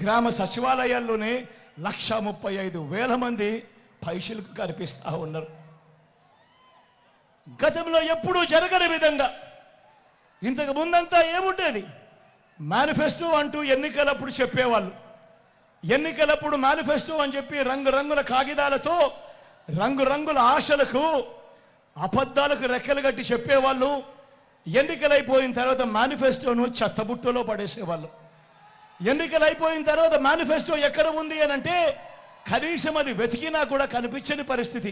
గ్రామ సచివాలయాల్లోనే 1,35,000 మంది పైసలకు కనిపిస్తా ఉన్నారు. గతంలో ఎప్పుడూ జరగని విధంగా ఇంతకు ముందంతా ఏముండేది? మేనిఫెస్టో అంటూ ఎన్నికలప్పుడు చెప్పేవాళ్ళు. ఎన్నికలప్పుడు మేనిఫెస్టో అని చెప్పి రంగురంగుల కాగితాలతో రంగురంగుల ఆశలకు అబద్ధాలకు రెక్కలు కట్టి చెప్పేవాళ్ళు. ఎన్నికలైపోయిన తర్వాత మేనిఫెస్టోను చెత్తబుట్టలో పడేసేవాళ్ళు. ఎన్నికలైపోయిన తర్వాత మేనిఫెస్టో ఎక్కడ ఉంది అనంటే కనీసం అది వెతికినా కూడా కనిపించని పరిస్థితి.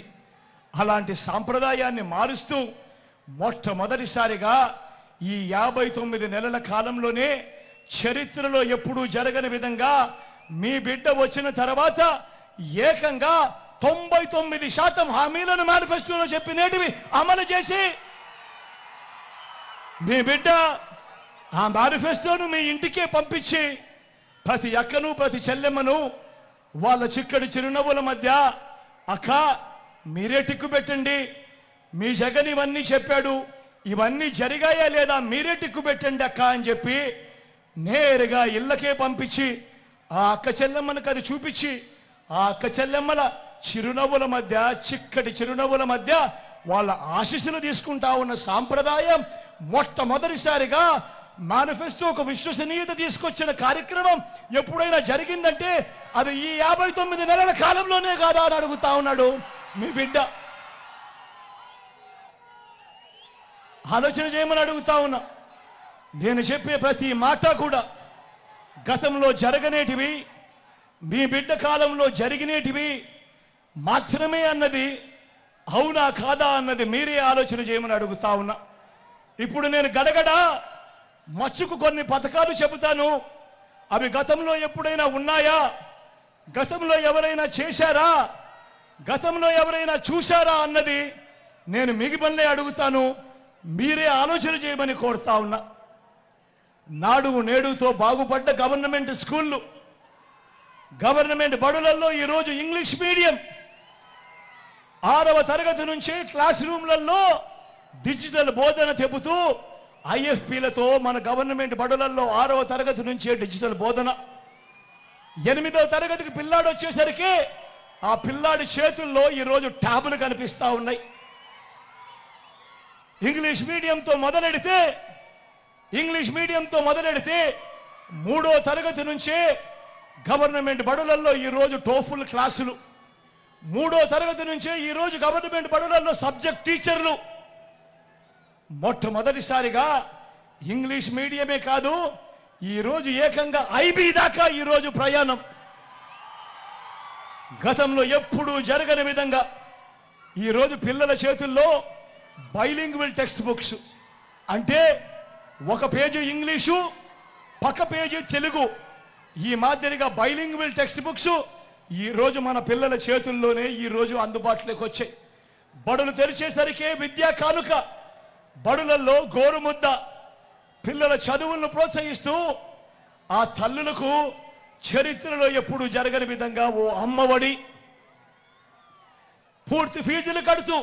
అలాంటి సాంప్రదాయాన్ని మారుస్తూ మొట్టమొదటిసారిగా ఈ 59 నెలల కాలంలోనే చరిత్రలో ఎప్పుడూ జరగని విధంగా మీ బిడ్డ వచ్చిన తర్వాత ఏకంగా 99% హామీలను మేనిఫెస్టోలో చెప్పినేటివి అమలు చేసి మీ బిడ్డ ఆ మేనిఫెస్టోను మీ ఇంటికే పంపించి ప్రతి అక్కను ప్రతి చెల్లెమ్మను వాళ్ళ చిక్కడి చిరునవ్వుల మధ్య అక్క మీరే టిక్కు పెట్టండి, మీ జగన్ ఇవన్నీ చెప్పాడు, ఇవన్నీ జరిగాయా లేదా మీరే టిక్కు పెట్టండి అక్క అని చెప్పి నేరుగా ఇళ్ళకే పంపించి ఆ అక్క చెల్లెమ్మలకు అది చూపించి ఆ అక్క చెల్లెమ్మల చిరునవ్వుల మధ్య చిక్కటి చిరునవ్వుల మధ్య వాళ్ళ ఆశీస్సులు తీసుకుంటా ఉన్న సాంప్రదాయం మొట్టమొదటిసారిగా మేనిఫెస్టో ఒక విశ్వసనీయత తీసుకొచ్చిన కార్యక్రమం ఎప్పుడైనా జరిగిందంటే అది ఈ 59 నెలల కాలంలోనే కాదా అని అడుగుతా ఉన్నాడు మీ బిడ్డ. ఆలోచన చేయమని అడుగుతా ఉన్నా. నేను చెప్పే ప్రతి మాట కూడా గతంలో జరగనేటివి మీ బిడ్డ కాలంలో జరిగినేటివి మాత్రమే అన్నది అవునా కాదా అన్నది మీరే ఆలోచన చేయమని అడుగుతా ఉన్నా. ఇప్పుడు నేను గడగడ మచ్చుకు కొన్ని పథకాలు చెబుతాను. అవి గతంలో ఎప్పుడైనా ఉన్నాయా, గతంలో ఎవరైనా చేశారా, గతంలో ఎవరైనా చూశారా అన్నది నేను మిగిలిపల్లే అడుగుతాను. మీరే ఆలోచన చేయమని కోరుతా ఉన్నా. నాడు నేడుతో బాగుపడ్డ గవర్నమెంట్ స్కూళ్ళు, గవర్నమెంట్ బడులలో ఈరోజు ఇంగ్లీష్ మీడియం 6వ తరగతి నుంచే క్లాస్ రూమ్లలో డిజిటల్ బోధన చెబుతూ ఐఎఫ్పీలతో మన గవర్నమెంట్ బడులలో 6వ తరగతి నుంచే డిజిటల్ బోధన. 8వ తరగతికి పిల్లాడు వచ్చేసరికి ఆ పిల్లాడి చేతుల్లో ఈరోజు ట్యాబులు కనిపిస్తా ఉన్నాయి. ఇంగ్లీష్ మీడియంతో మొదలెడితే 3వ తరగతి నుంచే గవర్నమెంట్ బడులలో ఈరోజు టోఫుల్ క్లాసులు, 3వ తరగతి నుంచే ఈరోజు గవర్నమెంట్ బడులలో సబ్జెక్ట్ టీచర్లు. మొట్టమొదటిసారిగా ఇంగ్లీష్ మీడియమే కాదు ఈరోజు ఏకంగా ఐబీ దాకా ఈరోజు ప్రయాణం. గతంలో ఎప్పుడూ జరగని విధంగా ఈరోజు పిల్లల చేతుల్లో బైలింగ్వల్ టెక్స్ట్ బుక్స్, అంటే ఒక పేజీ ఇంగ్లీషు పక్క పేజీ తెలుగు, ఈ మాదిరిగా బైలింగ్వల్ టెక్స్ట్ బుక్స్ ఈరోజు మన పిల్లల చేతుల్లోనే ఈరోజు అందుబాటులోకి వచ్చాయి. బడులు తెరిచేసరికే విద్యా కానుక, బడులలో గోరుముద్ద, పిల్లల చదువులను ప్రోత్సహిస్తూ ఆ తల్లులకు చరిత్రలో ఎప్పుడు జరగని విధంగా ఓ అమ్మఒడి, పూర్తి ఫీజులు కడుతూ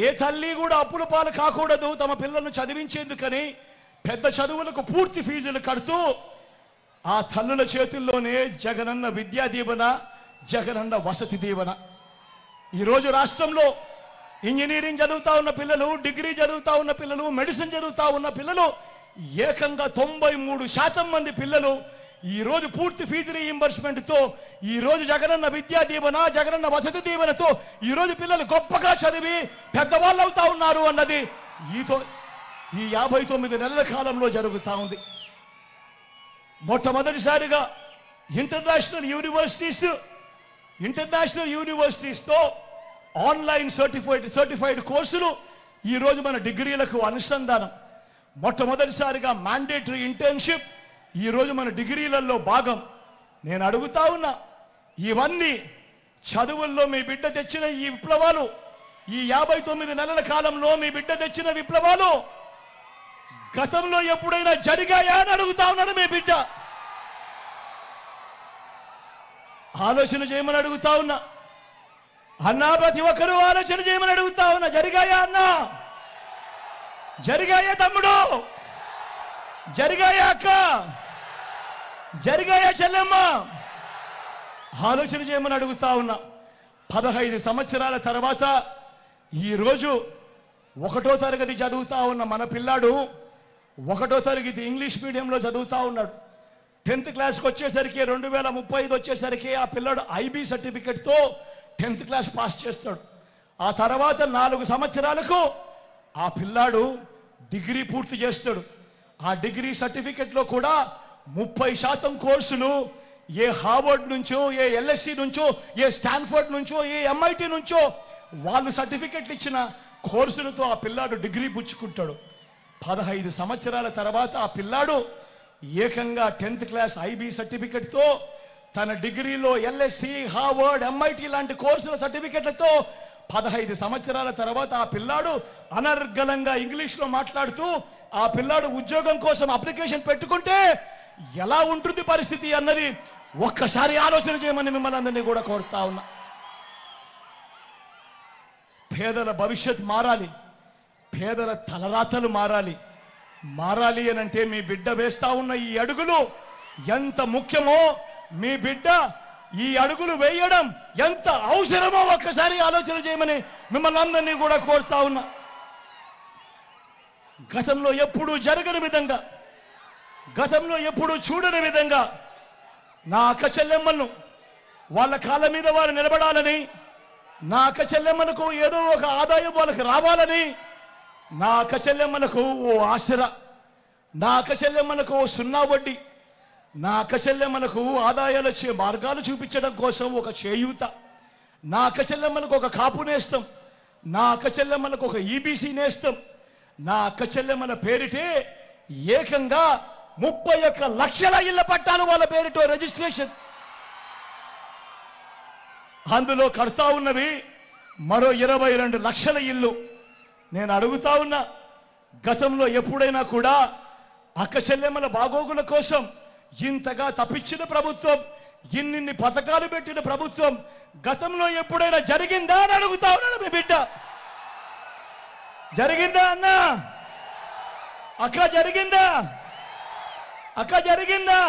ఏ తల్లి కూడా అప్పుల పాలు కాకూడదు తమ పిల్లలను చదివించేందుకని పెద్ద చదువులకు పూర్తి ఫీజులు కడుతూ ఆ తల్లుల చేతుల్లోనే జగనన్న విద్యా దీవెన, జగనన్న వసతి దీవెన. ఈరోజు రాష్ట్రంలో ఇంజనీరింగ్ చదువుతా ఉన్న పిల్లలు, డిగ్రీ చదువుతా ఉన్న పిల్లలు, మెడిసిన్ చదువుతా ఉన్న పిల్లలు ఏకంగా 93% మంది పిల్లలు ఈరోజు పూర్తి ఫీజు రీయింబర్స్మెంట్తో ఈరోజు జగనన్న విద్యా దీవెన, జగనన్న వసతి దీవెనతో ఈరోజు పిల్లలు గొప్పగా చదివి పెద్దవాళ్ళు అవుతా ఉన్నారు అన్నది ఈ 59 నెలల కాలంలో జరుగుతూ ఉంది. మొట్టమొదటిసారిగా ఇంటర్నేషనల్ యూనివర్సిటీస్తో ఆన్లైన్ సర్టిఫైడ్ కోర్సులు ఈరోజు మన డిగ్రీలకు అనుసంధానం. మొట్టమొదటిసారిగా మ్యాండేటరీ ఇంటర్న్షిప్ ఈరోజు మన డిగ్రీలలో భాగం. నేను అడుగుతా ఉన్నా, ఇవన్నీ చదువుల్లో మీ బిడ్డ తెచ్చిన ఈ విప్లవాలు, ఈ 59 నెలల కాలంలో మీ బిడ్డ తెచ్చిన విప్లవాలు గతంలో ఎప్పుడైనా జరిగాయా అని అడుగుతా ఉన్నాడు మీ బిడ్డ. ఆలోచన చేయమని అడుగుతా ఉన్నా. అన్నా ప్రతి ఒక్కరూ ఆలోచన చేయమని అడుగుతా ఉన్నా. జరిగాయా అన్నా? జరిగాయా తమ్ముడు? జరిగాయా అక్క? జరిగాయా చెల్లెమ్మ? ఆలోచన చేయమని అడుగుతా ఉన్నా. 15 సంవత్సరాల తర్వాత ఈరోజు 1వ తరగతి చదువుతా ఉన్న మన పిల్లాడు 1వ తరగతి ఇంగ్లీష్ మీడియంలో చదువుతా ఉన్నాడు. 10th క్లాస్కి వచ్చేసరికి 2035 వచ్చేసరికి ఆ పిల్లాడు ఐబీ సర్టిఫికెట్తో 10th క్లాస్ పాస్ చేస్తాడు. ఆ తర్వాత 4 సంవత్సరాలకు ఆ పిల్లాడు డిగ్రీ పూర్తి చేస్తాడు. ఆ డిగ్రీ సర్టిఫికెట్లో కూడా 30% కోర్సులు ఏ హార్వర్డ్ నుంచో, ఏ ఎల్ఎస్సి నుంచో, ఏ స్టాన్ఫర్డ్ నుంచో, ఏ ఎంఐటి నుంచో వాళ్ళు సర్టిఫికెట్లు ఇచ్చిన కోర్సులతో ఆ పిల్లాడు డిగ్రీ పుచ్చుకుంటాడు. 15 సంవత్సరాల తర్వాత ఆ పిల్లాడు ఏకంగా 10th క్లాస్ ఐబీ సర్టిఫికెట్తో తన డిగ్రీలో ఎల్ఎస్సి, హార్వర్డ్, ఎంఐటి లాంటి కోర్సుల సర్టిఫికెట్లతో 15 సంవత్సరాల తర్వాత ఆ పిల్లాడు అనర్గళంగా ఇంగ్లీష్లో మాట్లాడుతూ ఆ పిల్లాడు ఉద్యోగం కోసం అప్లికేషన్ పెట్టుకుంటే ఎలా ఉంటుంది పరిస్థితి అన్నది ఒక్కసారి ఆలోచన చేయమని మిమ్మల్ని అందరినీ కూడా కోరుతా ఉన్నా. పేదల భవిష్యత్ మారాలి, పేదల తలరాతలు మారాలి. మారాలి అనంటే మీ బిడ్డ వేస్తా ఉన్న ఈ అడుగులు ఎంత ముఖ్యమో, మీ బిడ్డ ఈ అడుగులు వేయడం ఎంత అవసరమో ఒక్కసారి ఆలోచన చేయమని మిమ్మల్ని అందరినీ కూడా కోరుతా ఉన్నా. గతంలో ఎప్పుడూ జరగని విధంగా, గతంలో ఎప్పుడూ చూడని విధంగా నా అక్క చెల్లెమ్మలను వాళ్ళ కాళ్ళ మీద వారు నిలబడాలని, నా అక్క చెల్లెమ్మలకు ఏదో ఒక ఆదాయం వాళ్ళకి రావాలని, నా అక్క చెల్లెమ్మలకు ఓ ఆసరా, నా అక్క చెల్లెమ్మలకు ఓ 0 వడ్డీ, నా అక్క చెల్లెమ్మలకు ఆదాయాలు వచ్చే మార్గాలు చూపించడం కోసం ఒక చేయూత, నా అక్క చెల్లెమ్మలకు ఒక కాపు నేస్తం, నా అక్క చెల్లెమ్మలకు ఒక ఈబీసీ నేస్తం, నా అక్క చెల్లెమ్మల పేరిటే ఏకంగా 31 లక్షల ఇళ్ల పట్టాలు వాళ్ళ పేరిటో రిజిస్ట్రేషన్. అందులో కడతా ఉన్నవి మరో 22 లక్షల ఇల్లు. నేను అడుగుతా ఉన్నా, గతంలో ఎప్పుడైనా కూడా అక్క చెల్లెమ్మల బాగోగుల కోసం ఇంతగా తప్పించిన ప్రభుత్వం, ఇన్నిన్ని పథకాలు పెట్టిన ప్రభుత్వం గతంలో ఎప్పుడైనా జరిగిందా అని అడుగుతా ఉన్నాడు మీ బిడ్డ. జరిగిందా అన్నా? అక్క జరిగిందా? అక్క జరిగిందా?